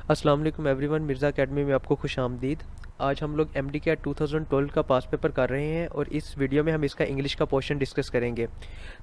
अस्सलाम वालेकुम everyone, Mirza academy में आपको खुश आमदीद। आज हम लोग एम डी कैट 2012 का पास पेपर कर रहे हैं और इस वीडियो में हम इसका इंग्लिश का पोर्शन डिस्कस करेंगे।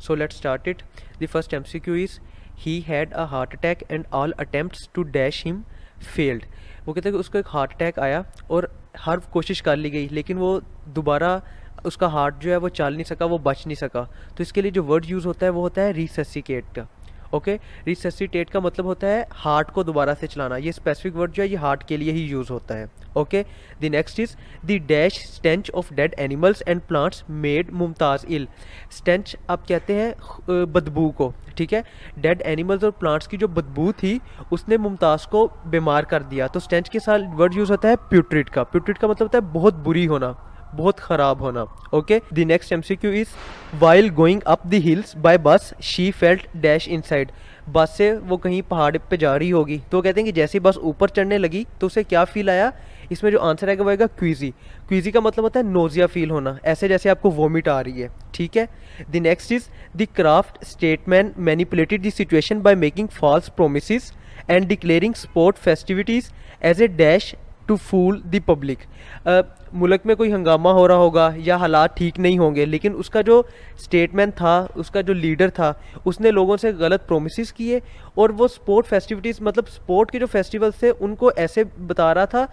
So let's start it. The first MCQ is he had a heart attack and all attempts to dash him failed. वो कहते हैं कि उसको एक हार्ट अटैक आया और हर कोशिश कर ली गई लेकिन वो दोबारा उसका हार्ट जो है वो चल नहीं सका, वो बच नहीं सका। तो इसके लिए जो वर्ड यूज़ होता है वो होता है रिससिकेट का। ओके, रिससिटेट का मतलब होता है हार्ट को दोबारा से चलाना। ये स्पेसिफिक वर्ड जो है ये हार्ट के लिए ही यूज़ होता है। Okay, the next is the dash stench of dead animals and plants made Mumtaz ill. Stench आप कहते हैं बदबू को, ठीक है। डेड एनिमल्स और प्लांट्स की जो बदबू थी उसने मुमताज़ को बीमार कर दिया। तो स्टेंच के साथ वर्ड यूज़ होता है प्यूट्रिड का। प्यूट्रिड का मतलब होता है बहुत बुरी होना, बहुत ख़राब होना। Okay, the next MCQ is while going up the hills by bus she felt dash inside. Bus से वो कहीं पहाड़ पे जा रही होगी तो कहते हैं कि जैसे ही बस ऊपर चढ़ने लगी तो उसे क्या फील आया। इसमें जो आंसर आएगा वो आएगा क्वीजी। क्वीजी का मतलब होता है नोजिया फील होना, ऐसे जैसे आपको वोमिट आ रही है, ठीक है। The next is the craft statesman manipulated the situation by making false promises and declaring sport festivities as a dash to fool the public. मुल्क में कोई हंगामा हो रहा होगा या हालात ठीक नहीं होंगे, लेकिन उसका जो स्टेटमैन था, उसका जो लीडर था, उसने लोगों से गलत प्रोमिस किए और वो स्पोर्ट फेस्टिविटीज़ मतलब स्पोर्ट के जो फेस्टिवल्स थे उनको ऐसे बता रहा था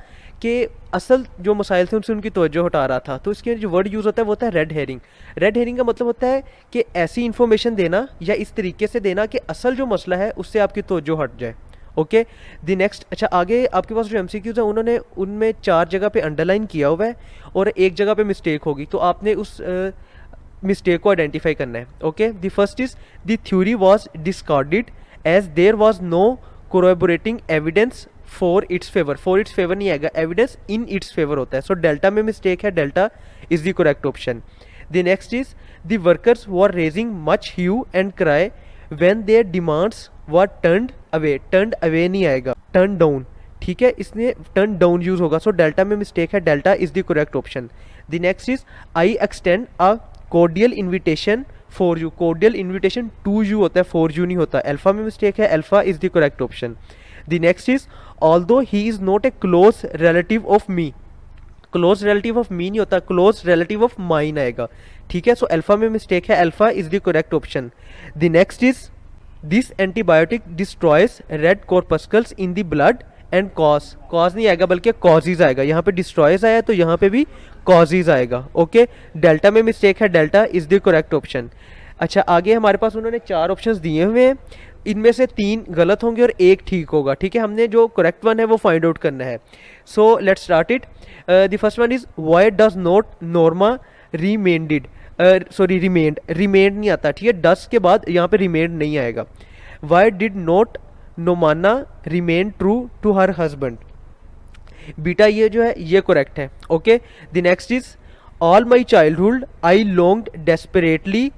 कि असल जो मसाइल थे उनसे उनकी तवज्जो हटा रहा था। तो इसके जो वर्ड यूज़ होता है वो होता है रेड हेरिंग। रेड हेरिंग का मतलब होता है कि ऐसी इन्फॉर्मेशन देना या इस तरीके से देना कि असल जो मसला है उससे आपकी तवज्जो हट जाए। ओके, द नेक्स्ट, अच्छा आगे आपके पास जो एमसीक्यूज है उन्होंने उनमें 4 जगह पे अंडरलाइन किया हुआ है और एक जगह पे मिस्टेक होगी, तो आपने उस मिस्टेक को आइडेंटिफाई करना है। Okay, the first is the theory was discarded as there was no corroborating evidence for its favour. For its favour नहीं आएगा, एविडेंस इन इट्स फेवर होता है। सो डेल्टा में मिस्टेक है, delta is the correct option. The next is the workers were raising much hue and cry when their demands were turned away. Turned away नहीं आएगा, turn down, ठीक है, इसलिए turn down use होगा। So delta में mistake है, delta is the correct option. The next is I extend a cordial invitation for you. Cordial invitation to you होता है, फॉर यू नहीं होता। अल्फा में मिस्टेक है, alpha is the correct option. The next is although he is not a close relative of me. Close relative of me नहीं होता, close relative of mine आएगा, ठीक है। सो अल्फा में मिस्टेक है, alpha is the correct option. The next is this antibiotic destroys red corpuscles in the blood and cause नहीं आएगा बल्कि कॉजेज आएगा। यहाँ पे डिस्ट्रॉयज आया तो यहाँ पे भी कॉजेज आएगा। ओके, डेल्टा में मिस्टेक है, delta is the correct option. अच्छा आगे हमारे पास उन्होंने 4 ऑप्शंस दिए हुए हैं, इनमें से 3 गलत होंगे और 1 ठीक होगा, ठीक है। हमने जो करेक्ट वन है वो फाइंड आउट करना है। So let's start it. The first one is why does not Norma remained, sorry remain, remain नहीं आता, ठीक है। डस के बाद यहाँ पे रिमेंड नहीं आएगा। वाई डिड नॉट नोमाना remain true to her husband. Beta ये जो है ये करेक्ट है। Okay, the next is all my childhood I longed desperately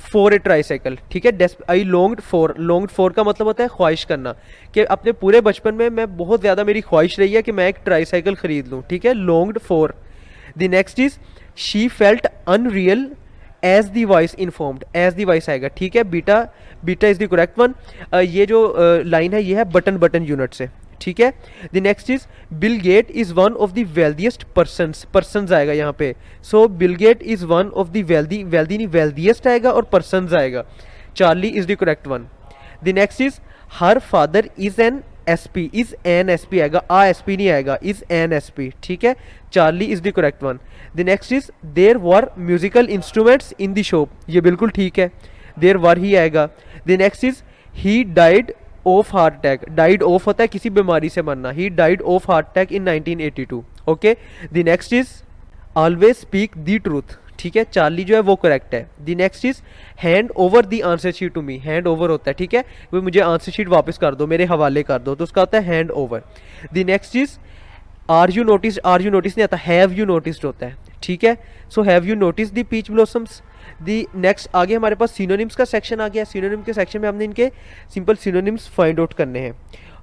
for a tricycle, ठीक है। आई लॉन्ग्ड फॉर का मतलब होता है ख्वाहिश करना, कि अपने पूरे बचपन में मैं बहुत ज़्यादा मेरी ख्वाहिश रही है कि मैं एक ट्राईसाइकिल खरीद लूँ, ठीक है। Longed for. The next is she felt unreal as the voice informed. As the voice आएगा, ठीक है। Beta is the correct one. ये जो लाइन है ये है बटन यूनिट से, ठीक है। The next is Bill Gate is one of the wealthiest persons आएगा यहाँ पे। So Bill Gate is one of the wealthy नहीं वेल्दिएस्ट आएगा और पर्सन्स आएगा। Charlie is the correct one. The next is her father is an SP, is an SP आएगा, आ SP नहीं आएगा, इज एन एसपी, ठीक है। Charlie is the correct one. The next is there were musical instruments in the shop, ये बिल्कुल ठीक है, देयर वर ही आएगा। The next is he died of heart attack. Died of होता है किसी बीमारी से मरना, he died of heart attack in 1982। Okay, the next is always speak the truth, ठीक है। चार्ली जो है वो करेक्ट है। The next is hand over the answer sheet to me. Hand over होता है, ठीक है, वो मुझे आंसर शीट वापस कर दो, मेरे हवाले कर दो, तो उसका होता है hand over. The next is are you notice नहीं आता, हैव यू नोटिस्ड होता है, ठीक है। So have you notice the peach blossoms. The next आगे हमारे पास सिनोनिम्स का सेक्शन आ गया। सिनोनिम के सेक्शन में हमने इनके सिंपल सिनोनिम्स फाइंड आउट करने हैं।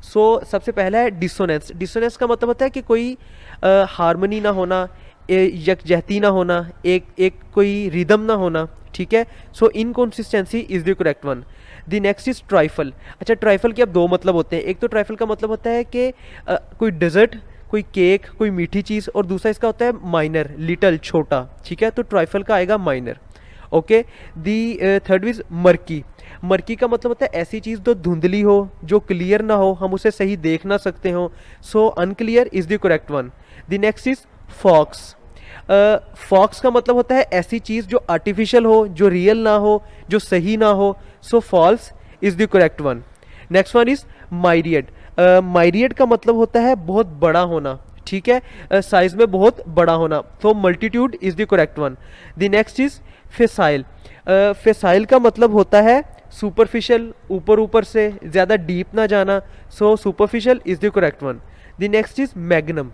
सो सबसे पहला है डिसोनेंस। डिसोनेंस का मतलब होता है कि कोई हारमोनी ना होना, यकजहती ना होना, एक कोई रिदम ना होना, ठीक है, so inconsistency is the correct one. The next is trifle. अच्छा, ट्राइफल के अब दो मतलब होते हैं, एक तो ट्राइफल का मतलब होता है कि कोई डेजर्ट, कोई केक, कोई मीठी चीज़, और दूसरा इसका होता है माइनर, लिटल, छोटा, ठीक है, तो ट्राइफल का आएगा minor. Okay, the third is murky. Murky का मतलब होता है ऐसी चीज़ जो धुंधली हो, जो क्लियर ना हो, हम उसे सही देख ना सकते हो, so unclear is the correct one. The next is faux. Faux का मतलब होता है ऐसी चीज़ जो आर्टिफिशियल हो, जो रियल ना हो, जो सही ना हो, so false is the correct one. Next one is myriad. Myriad का मतलब होता है बहुत बड़ा होना, ठीक है, साइज में बहुत बड़ा होना, तो multitude is the correct one. The next is facile. Facile का मतलब होता है सुपरफिशियल, ऊपर ऊपर से, ज़्यादा डीप ना जाना, so superficial is the correct one. The next is magnum.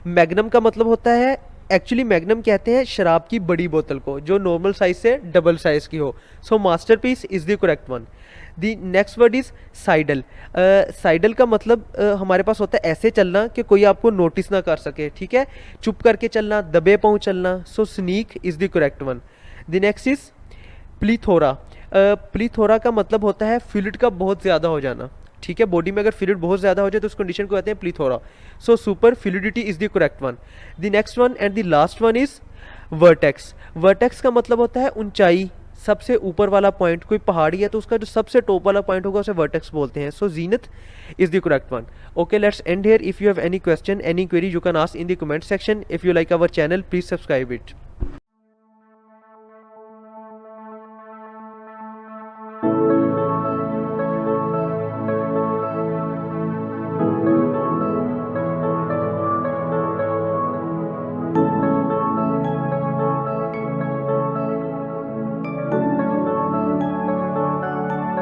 Magnum का मतलब होता है, एक्चुअली मैग्नम कहते हैं शराब की बड़ी बोतल को, जो नॉर्मल साइज से डबल साइज की हो, so masterpiece is the correct one. The next word is sidle. Sidle का मतलब हमारे पास होता है ऐसे चलना कि कोई आपको नोटिस ना कर सके, ठीक है, चुप करके चलना, दबे पाँव चलना, so sneak is the correct one. The next is plethora. Plethora का मतलब होता है फ्लूइड का बहुत ज़्यादा हो जाना, ठीक है, बॉडी में अगर फ्लूइड बहुत ज़्यादा हो जाए तो उस कंडीशन को कहते हैं plethora, so super fluidity is the correct one. The next one and the last one is vertex. Vertex का मतलब होता है ऊंचाई, सबसे ऊपर वाला पॉइंट, कोई पहाड़ी है तो उसका जो सबसे टॉप वाला पॉइंट होगा उसे वर्टेक्स बोलते हैं, so zenith is the correct one. Okay, let's end here. If you have any question, any query, you can ask in the comment section. If you like our channel, please subscribe it.